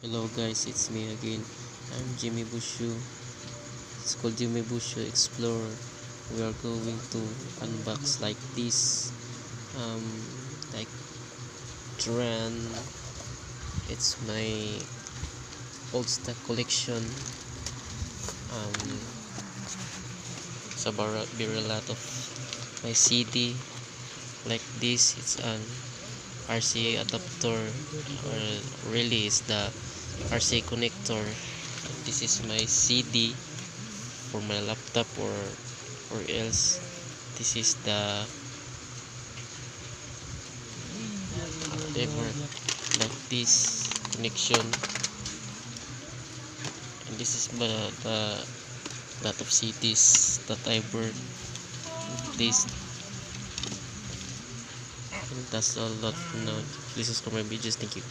Hello guys, it's me again. I'm Jimmy Bushu. It's called Jimmy Bushu Explorer. We are going to unbox like this. Like Tran. It's my old stock collection. It's about a lot of my CD like this. It's an RCA adapter, or really it's the RCA connector. This is my CD for my laptop, or else this is the whatever, like this connection, and this is the lot of CDs that I burned. This, and that's a lot for now. Please subscribe my videos. Thank you.